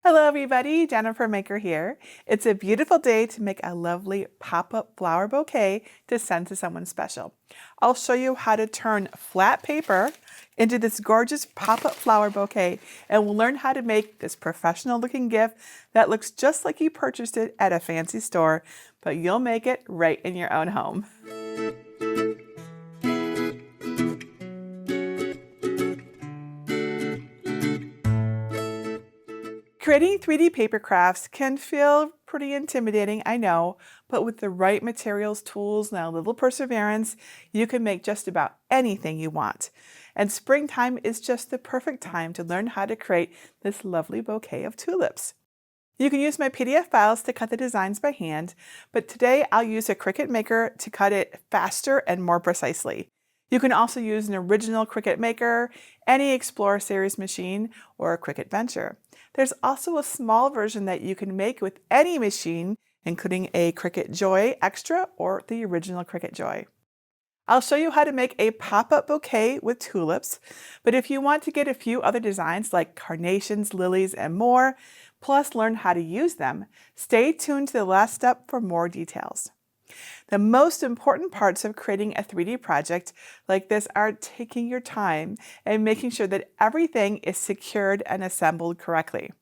Hello everybody, Jennifer Maker here. It's a beautiful day to make a lovely pop-up flower bouquet to send to someone special. I'll show you how to turn flat paper into this gorgeous pop-up flower bouquet, and we'll learn how to make this professional looking gift that looks just like you purchased it at a fancy store, but you'll make it right in your own home. Creating 3D paper crafts can feel pretty intimidating, I know, but with the right materials, tools, and a little perseverance, you can make just about anything you want. And springtime is just the perfect time to learn how to create this lovely bouquet of tulips. You can use my PDF files to cut the designs by hand, but today I'll use a Cricut Maker to cut it faster and more precisely. You can also use an original Cricut Maker, any Explorer series machine, or a Cricut Venture. There's also a small version that you can make with any machine, including a Cricut Joy Extra or the original Cricut Joy. I'll show you how to make a pop-up bouquet with tulips, but if you want to get a few other designs like carnations, lilies, and more, plus learn how to use them, stay tuned to the last step for more details. The most important parts of creating a 3D project like this are taking your time and making sure that everything is secured and assembled correctly.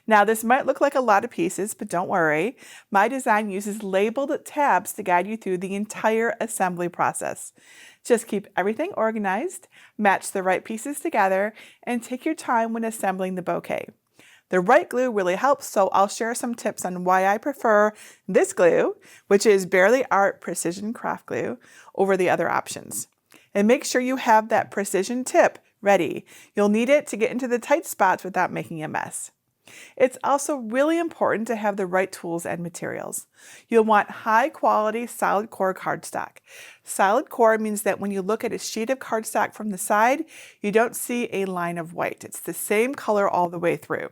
Now, this might look like a lot of pieces, but don't worry. My design uses labeled tabs to guide you through the entire assembly process. Just keep everything organized, match the right pieces together, and take your time when assembling the bouquet. The right glue really helps, so I'll share some tips on why I prefer this glue, which is Barely Art Precision Craft Glue, over the other options. And make sure you have that precision tip ready. You'll need it to get into the tight spots without making a mess. It's also really important to have the right tools and materials. You'll want high quality solid core cardstock. Solid core means that when you look at a sheet of cardstock from the side, you don't see a line of white. It's the same color all the way through.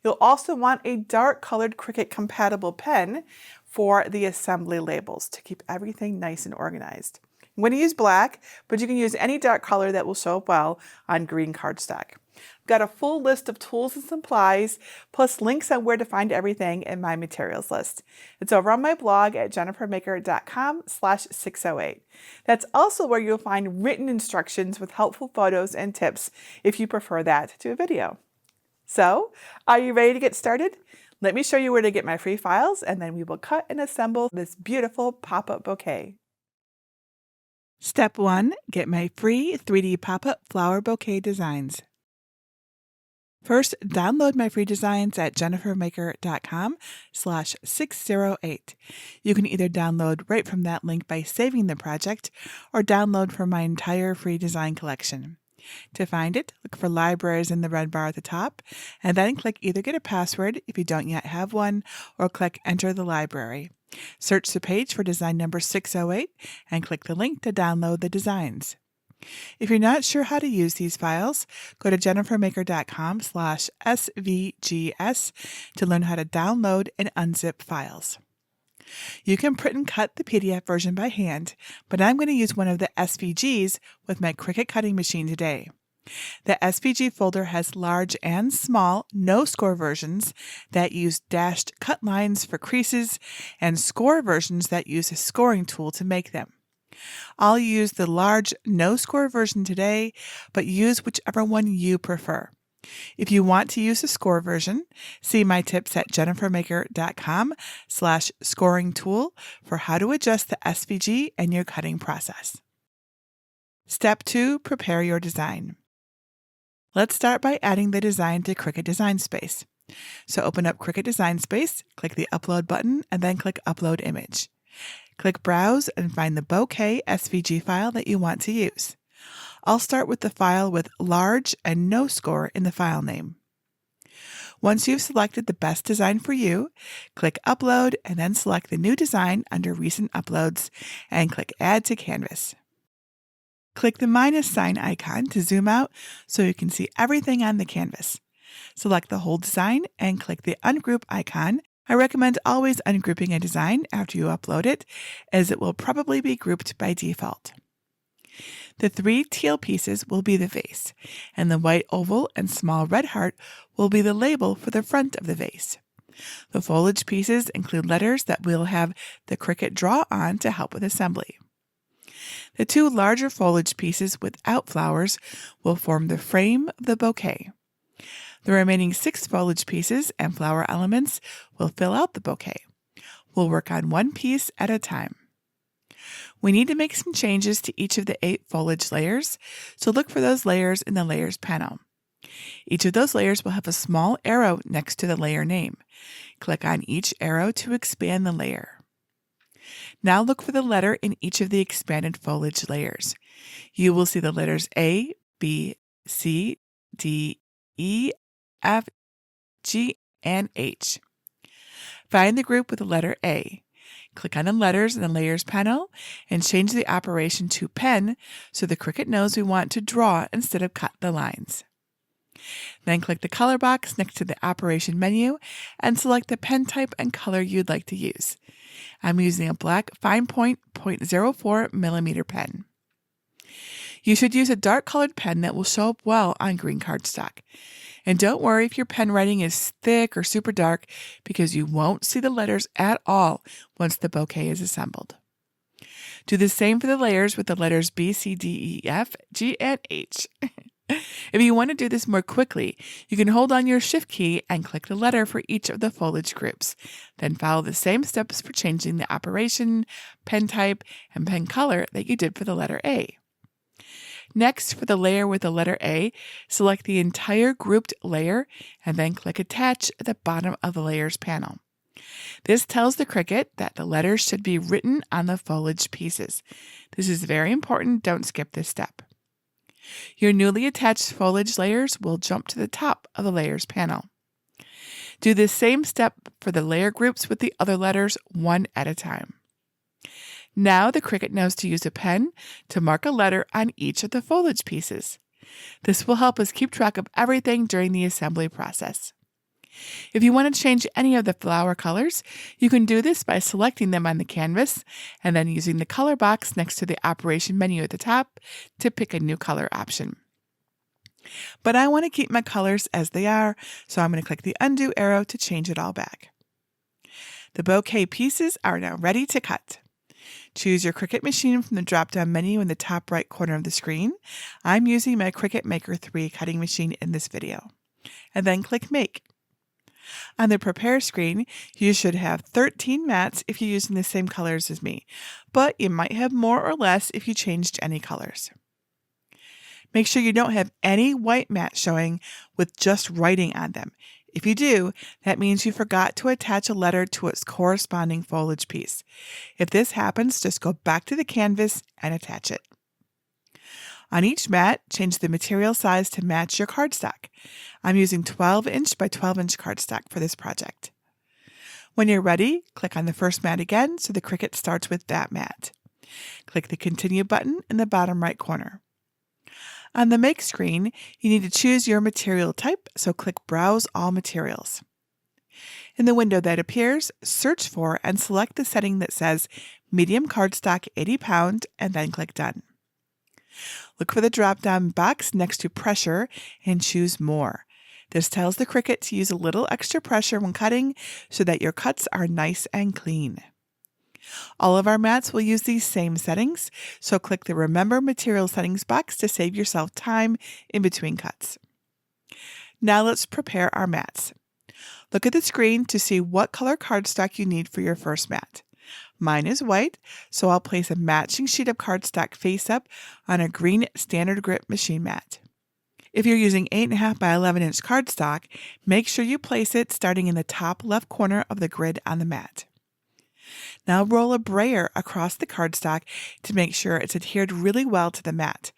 You'll also want a dark colored Cricut compatible pen for the assembly labels to keep everything nice and organized. I'm going to use black, but you can use any dark color that will show up well on green cardstock. I've got a full list of tools and supplies, plus links on where to find everything in my materials list. It's over on my blog at jennifermaker.com/608. That's also where you'll find written instructions with helpful photos and tips if you prefer that to a video. So, are you ready to get started? Let me show you where to get my free files, and then we will cut and assemble this beautiful pop-up bouquet. Step 1. Get my free 3D pop-up flower bouquet designs. First, download my free designs at jennifermaker.com/608. You can either download right from that link by saving the project, or download from my entire free design collection. To find it, look for Libraries in the red bar at the top, and then click either Get a Password if you don't yet have one, or click Enter the Library. Search the page for design number 608 and click the link to download the designs. If you're not sure how to use these files, go to jennifermaker.com/svgs to learn how to download and unzip files. You can print and cut the PDF version by hand, but I'm going to use one of the SVGs with my Cricut cutting machine today. The SVG folder has large and small no-score versions that use dashed cut lines for creases and score versions that use a scoring tool to make them. I'll use the large no-score version today, but use whichever one you prefer. If you want to use the score version, see my tips at jennifermaker.com/scoring tool for how to adjust the SVG in your cutting process. Step 2. Prepare your design. Let's start by adding the design to Cricut Design Space. So open up Cricut Design Space, click the Upload button, and then click Upload Image. Click Browse and find the Bouquet SVG file that you want to use. I'll start with the file with large and no score in the file name. Once you've selected the best design for you, click Upload and then select the new design under Recent Uploads and click Add to Canvas. Click the minus sign icon to zoom out so you can see everything on the canvas. Select the whole design and click the Ungroup icon. I recommend always ungrouping a design after you upload it, as it will probably be grouped by default. The 3 teal pieces will be the vase, and the white oval and small red heart will be the label for the front of the vase. The foliage pieces include letters that we'll have the Cricut draw on to help with assembly. The 2 larger foliage pieces without flowers will form the frame of the bouquet. The remaining 6 foliage pieces and flower elements will fill out the bouquet. We'll work on one piece at a time. We need to make some changes to each of the 8 foliage layers, so look for those layers in the Layers panel. Each of those layers will have a small arrow next to the layer name. Click on each arrow to expand the layer. Now look for the letter in each of the expanded foliage layers. You will see the letters A, B, C, D, E, F, G, and H. Find the group with the letter A. Click on the letters in the Layers panel and change the operation to pen so the Cricut knows we want to draw instead of cut the lines. Then click the color box next to the operation menu and select the pen type and color you'd like to use. I'm using a black fine point .04 millimeter pen. You should use a dark colored pen that will show up well on green cardstock. And don't worry if your pen writing is thick or super dark, because you won't see the letters at all once the bouquet is assembled. Do the same for the layers with the letters B, C, D, E, F, G, and H. If you want to do this more quickly, you can hold on your Shift key and click the letter for each of the foliage groups. Then follow the same steps for changing the operation, pen type, and pen color that you did for the letter A. Next, for the layer with the letter A, select the entire grouped layer and then click Attach at the bottom of the Layers panel. This tells the Cricut that the letters should be written on the foliage pieces. This is very important. Don't skip this step. Your newly attached foliage layers will jump to the top of the Layers panel. Do the same step for the layer groups with the other letters one at a time. Now the Cricut knows to use a pen to mark a letter on each of the foliage pieces. This will help us keep track of everything during the assembly process. If you want to change any of the flower colors, you can do this by selecting them on the canvas and then using the color box next to the operation menu at the top to pick a new color option. But I want to keep my colors as they are, so I'm going to click the undo arrow to change it all back. The bouquet pieces are now ready to cut. Choose your Cricut machine from the drop-down menu in the top right corner of the screen. I'm using my Cricut Maker 3 cutting machine in this video. And then click Make. On the Prepare screen, you should have 13 mats if you're using the same colors as me, but you might have more or less if you changed any colors. Make sure you don't have any white mats showing with just writing on them. If you do, that means you forgot to attach a letter to its corresponding foliage piece. If this happens, just go back to the canvas and attach it. On each mat, change the material size to match your cardstock. I'm using 12-inch by 12-inch cardstock for this project. When you're ready, click on the first mat again so the Cricut starts with that mat. Click the Continue button in the bottom right corner. On the Make screen, you need to choose your material type, so click Browse All Materials. In the window that appears, search for and select the setting that says Medium Cardstock 80 pound and then click Done. Look for the drop-down box next to Pressure and choose More. This tells the Cricut to use a little extra pressure when cutting so that your cuts are nice and clean. All of our mats will use these same settings, so click the Remember Material Settings box to save yourself time in between cuts. Now let's prepare our mats. Look at the screen to see what color cardstock you need for your first mat. Mine is white, so I'll place a matching sheet of cardstock face up on a green standard grip machine mat. If you're using 8.5 by 11-inch cardstock, make sure you place it starting in the top left corner of the grid on the mat. Now roll a brayer across the cardstock to make sure it's adhered really well to the mat.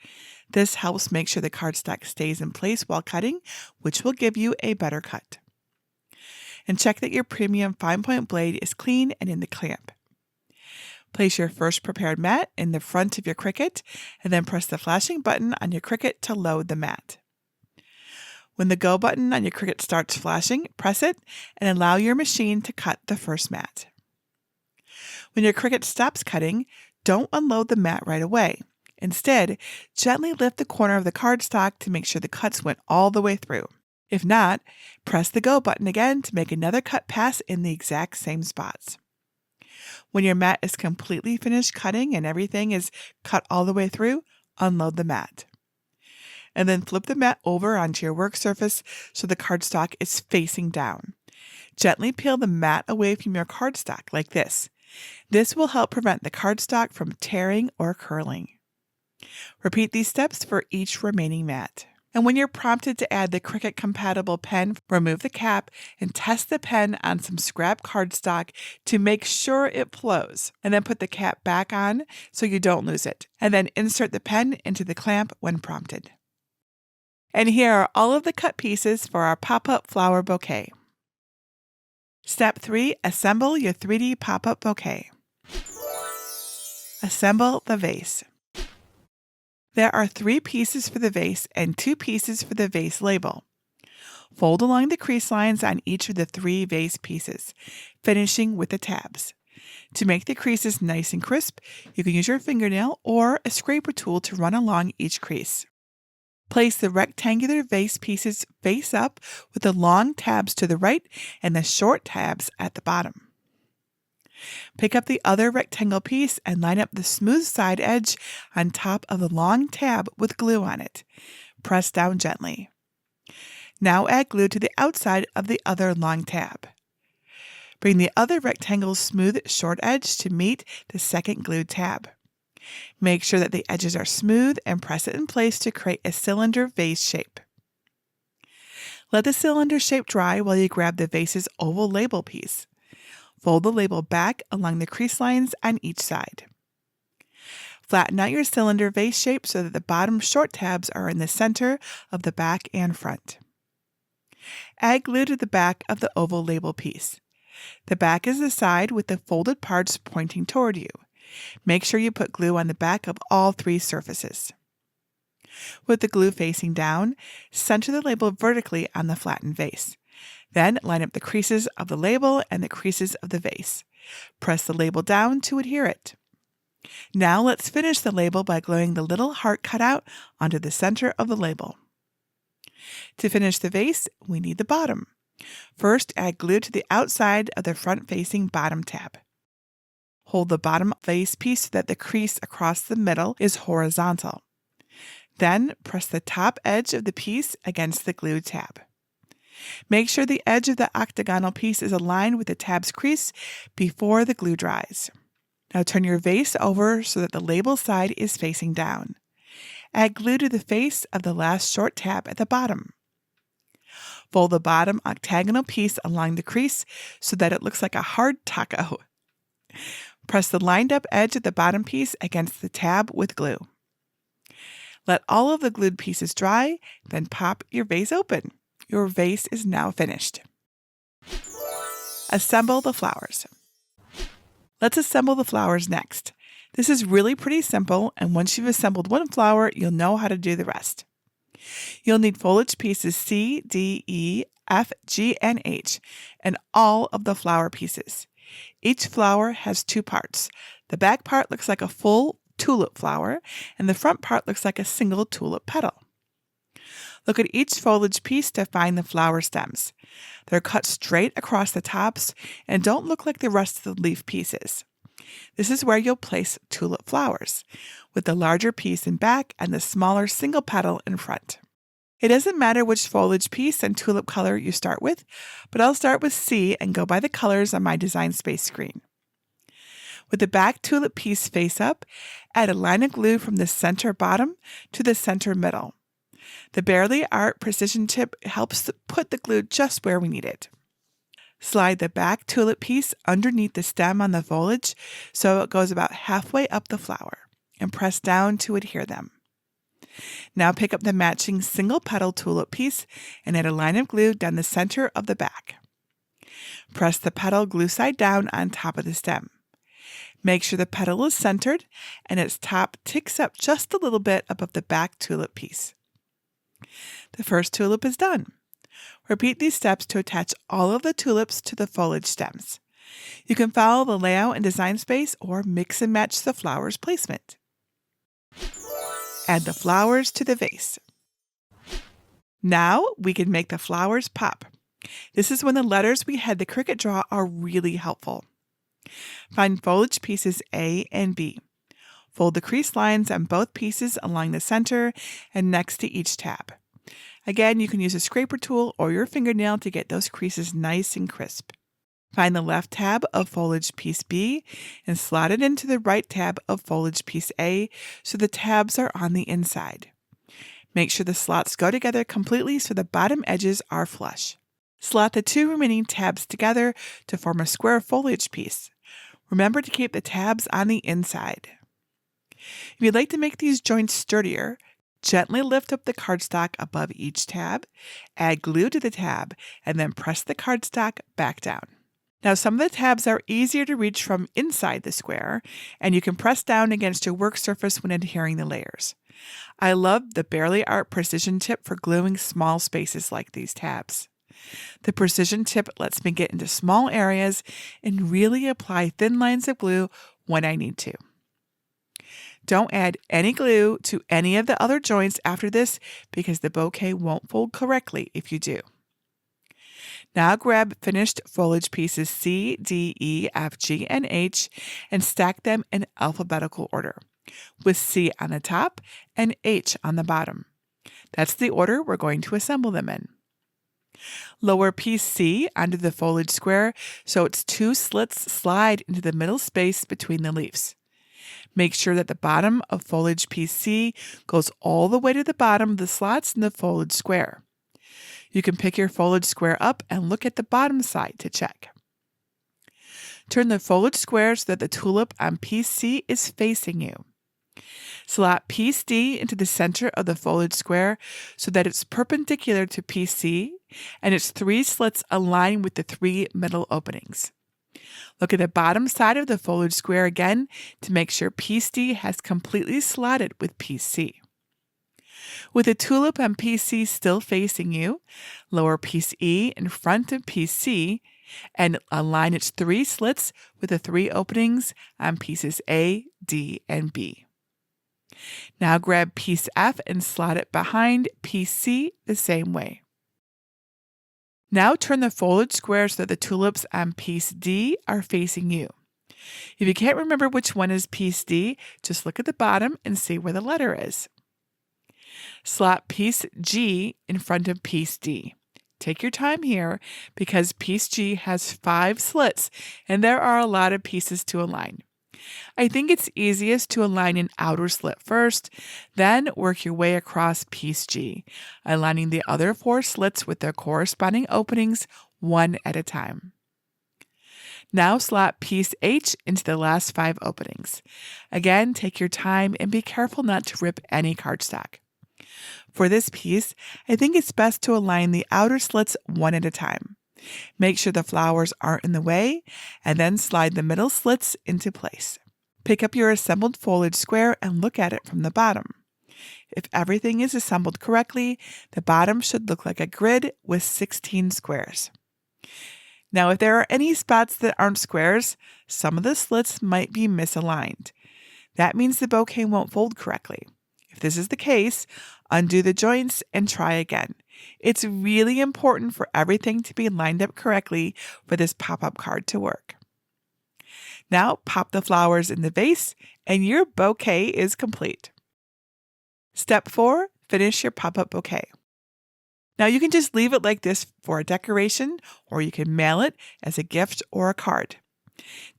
This helps make sure the cardstock stays in place while cutting, which will give you a better cut. And check that your premium fine point blade is clean and in the clamp. Place your first prepared mat in the front of your Cricut and then press the flashing button on your Cricut to load the mat. When the Go button on your Cricut starts flashing, press it and allow your machine to cut the first mat. When your Cricut stops cutting, don't unload the mat right away. Instead, gently lift the corner of the cardstock to make sure the cuts went all the way through. If not, press the Go button again to make another cut pass in the exact same spots. When your mat is completely finished cutting and everything is cut all the way through, unload the mat. And then flip the mat over onto your work surface so the cardstock is facing down. Gently peel the mat away from your cardstock like this. This will help prevent the cardstock from tearing or curling. Repeat these steps for each remaining mat. And when you're prompted to add the Cricut compatible pen, remove the cap and test the pen on some scrap cardstock to make sure it flows. And then put the cap back on so you don't lose it. And then insert the pen into the clamp when prompted. And here are all of the cut pieces for our pop-up flower bouquet. Step 3. Assemble your 3D pop-up bouquet. Assemble the vase. There are 3 pieces for the vase and 2 pieces for the vase label. Fold along the crease lines on each of the 3 vase pieces, finishing with the tabs. To make the creases nice and crisp, you can use your fingernail or a scraper tool to run along each crease. Place the rectangular vase pieces face up with the long tabs to the right and the short tabs at the bottom. Pick up the other rectangle piece and line up the smooth side edge on top of the long tab with glue on it. Press down gently. Now add glue to the outside of the other long tab. Bring the other rectangle's smooth short edge to meet the second glued tab. Make sure that the edges are smooth and press it in place to create a cylinder vase shape. Let the cylinder shape dry while you grab the vase's oval label piece. Fold the label back along the crease lines on each side. Flatten out your cylinder vase shape so that the bottom short tabs are in the center of the back and front. Add glue to the back of the oval label piece. The back is the side with the folded parts pointing toward you. Make sure you put glue on the back of all 3 surfaces. With the glue facing down, center the label vertically on the flattened vase. Then line up the creases of the label and the creases of the vase. Press the label down to adhere it. Now let's finish the label by gluing the little heart cutout onto the center of the label. To finish the vase, we need the bottom. First, add glue to the outside of the front-facing bottom tab. Hold the bottom vase piece so that the crease across the middle is horizontal. Then press the top edge of the piece against the glued tab. Make sure the edge of the octagonal piece is aligned with the tab's crease before the glue dries. Now turn your vase over so that the label side is facing down. Add glue to the face of the last short tab at the bottom. Fold the bottom octagonal piece along the crease so that it looks like a hard taco. Press the lined up edge of the bottom piece against the tab with glue. Let all of the glued pieces dry, then pop your vase open. Your vase is now finished. Assemble the flowers. Let's assemble the flowers next. This is really pretty simple, and once you've assembled one flower, you'll know how to do the rest. You'll need foliage pieces C, D, E, F, G, and H, and all of the flower pieces. Each flower has 2 parts. The back part looks like a full tulip flower, and the front part looks like a single tulip petal. Look at each foliage piece to find the flower stems. They're cut straight across the tops and don't look like the rest of the leaf pieces. This is where you'll place tulip flowers, with the larger piece in back and the smaller single petal in front. It doesn't matter which foliage piece and tulip color you start with, but I'll start with C and go by the colors on my Design Space screen. With the back tulip piece face up, add a line of glue from the center bottom to the center middle. The Barely Art Precision Tip helps put the glue just where we need it. Slide the back tulip piece underneath the stem on the foliage so it goes about halfway up the flower, and press down to adhere them. Now pick up the matching single petal tulip piece and add a line of glue down the center of the back. Press the petal glue side down on top of the stem. Make sure the petal is centered and its top ticks up just a little bit above the back tulip piece. The first tulip is done. Repeat these steps to attach all of the tulips to the foliage stems. You can follow the layout in Design Space or mix and match the flowers placement. Add the flowers to the vase. Now we can make the flowers pop. This is when the letters we had the Cricut draw are really helpful. Find foliage pieces A and B. Fold the crease lines on both pieces along the center and next to each tab. Again, you can use a scraper tool or your fingernail to get those creases nice and crisp. Find the left tab of foliage piece B and slot it into the right tab of foliage piece A so the tabs are on the inside. Make sure the slots go together completely so the bottom edges are flush. Slot the two remaining tabs together to form a square foliage piece. Remember to keep the tabs on the inside. If you'd like to make these joints sturdier, gently lift up the cardstock above each tab, add glue to the tab, and then press the cardstock back down. Now some of the tabs are easier to reach from inside the square, and you can press down against your work surface when adhering the layers. I love the Barely Art Precision Tip for gluing small spaces like these tabs. The Precision Tip lets me get into small areas and really apply thin lines of glue when I need to. Don't add any glue to any of the other joints after this because the bouquet won't fold correctly if you do. Now grab finished foliage pieces C, D, E, F, G, and H and stack them in alphabetical order, with C on the top and H on the bottom. That's the order we're going to assemble them in. Lower piece C onto the foliage square so its two slits slide into the middle space between the leaves. Make sure that the bottom of foliage piece C goes all the way to the bottom of the slots in the foliage square. You can pick your foliage square up and look at the bottom side to check. Turn the foliage square so that the tulip on piece C is facing you. Slot piece D into the center of the foliage square so that it's perpendicular to piece C and its three slits align with the three middle openings. Look at the bottom side of the foliage square again to make sure piece D has completely slotted with piece C. With the tulip on piece C still facing you, lower piece E in front of piece C and align its three slits with the three openings on pieces A, D, and B. Now grab piece F and slot it behind piece C the same way. Now turn the foliage square so that the tulips on piece D are facing you. If you can't remember which one is piece D, just look at the bottom and see where the letter is. Slot piece G in front of piece D. Take your time here because piece G has 5 slits and there are a lot of pieces to align. I think it's easiest to align an outer slit first, then work your way across piece G, aligning the other 4 slits with their corresponding openings one at a time. Now slot piece H into the last 5 openings. Again, take your time and be careful not to rip any cardstock. For this piece, I think it's best to align the outer slits one at a time. Make sure the flowers aren't in the way, and then slide the middle slits into place. Pick up your assembled foliage square and look at it from the bottom. If everything is assembled correctly, the bottom should look like a grid with 16 squares. Now, if there are any spots that aren't squares, some of the slits might be misaligned. That means the bouquet won't fold correctly. If this is the case, undo the joints and try again. It's really important for everything to be lined up correctly for this pop-up card to work. Now pop the flowers in the vase and your bouquet is complete. Step 4, finish your pop-up bouquet. Now you can just leave it like this for a decoration, or you can mail it as a gift or a card.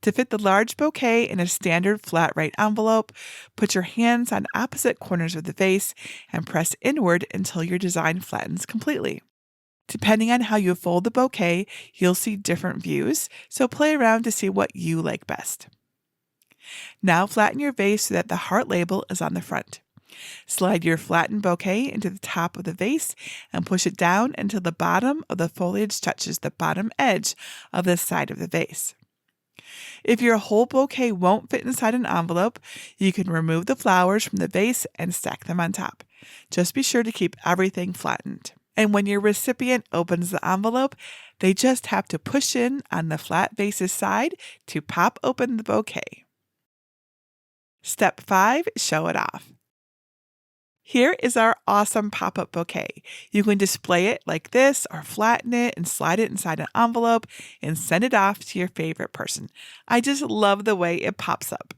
To fit the large bouquet in a standard flat right envelope, put your hands on opposite corners of the vase and press inward until your design flattens completely. Depending on how you fold the bouquet, you'll see different views, so play around to see what you like best. Now flatten your vase so that the heart label is on the front. Slide your flattened bouquet into the top of the vase and push it down until the bottom of the foliage touches the bottom edge of the side of the vase. If your whole bouquet won't fit inside an envelope, you can remove the flowers from the vase and stack them on top. Just be sure to keep everything flattened. And when your recipient opens the envelope, they just have to push in on the flat vase's side to pop open the bouquet. Step 5, show it off. Here is our awesome pop-up bouquet. You can display it like this or flatten it and slide it inside an envelope and send it off to your favorite person. I just love the way it pops up.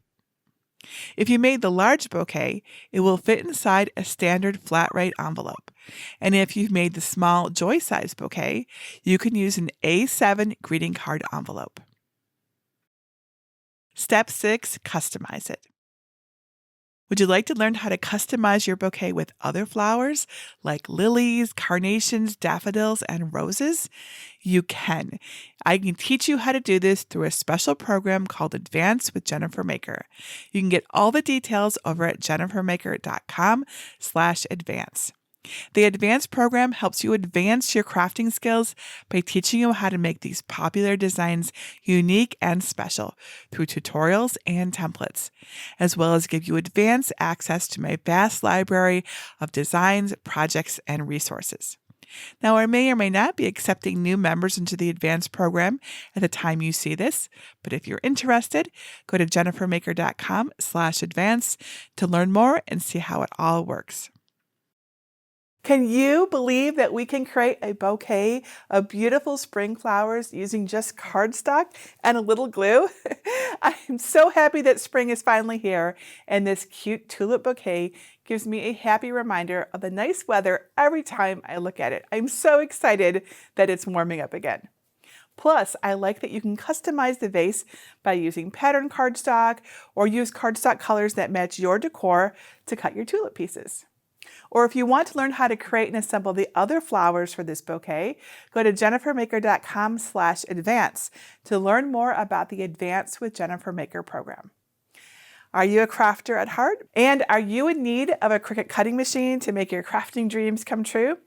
If you made the large bouquet, it will fit inside a standard flat rate envelope. And if you've made the small joy size bouquet, you can use an A7 greeting card envelope. Step 6, customize it. Would you like to learn how to customize your bouquet with other flowers like lilies, carnations, daffodils, and roses? You can. I can teach you how to do this through a special program called Advance with Jennifer Maker. You can get all the details over at jennifermaker.com/advance. The Advanced program helps you advance your crafting skills by teaching you how to make these popular designs unique and special through tutorials and templates, as well as give you advanced access to my vast library of designs, projects, and resources. Now, I may or may not be accepting new members into the Advanced program at the time you see this, but if you're interested, go to jennifermaker.com/advance to learn more and see how it all works. Can you believe that we can create a bouquet of beautiful spring flowers using just cardstock and a little glue? I am so happy that spring is finally here, and this cute tulip bouquet gives me a happy reminder of the nice weather every time I look at it. I'm so excited that it's warming up again. Plus, I like that you can customize the vase by using pattern cardstock or use cardstock colors that match your decor to cut your tulip pieces. Or if you want to learn how to create and assemble the other flowers for this bouquet, go to jennifermaker.com/advance to learn more about the Advance with Jennifer Maker program. Are you a crafter at heart? And are you in need of a Cricut cutting machine to make your crafting dreams come true?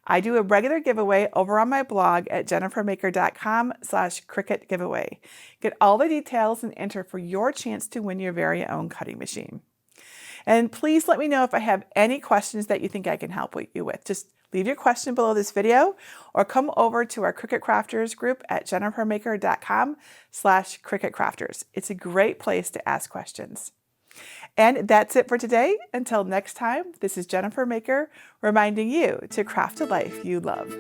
I do a regular giveaway over on my blog at jennifermaker.com/Cricut giveaway. Get all the details and enter for your chance to win your very own cutting machine. And please let me know if I have any questions that you think I can help you with. Just leave your question below this video or come over to our Cricut Crafters group at jennifermaker.com/Cricut Crafters. It's a great place to ask questions. And that's it for today. Until next time, this is Jennifer Maker reminding you to craft a life you love.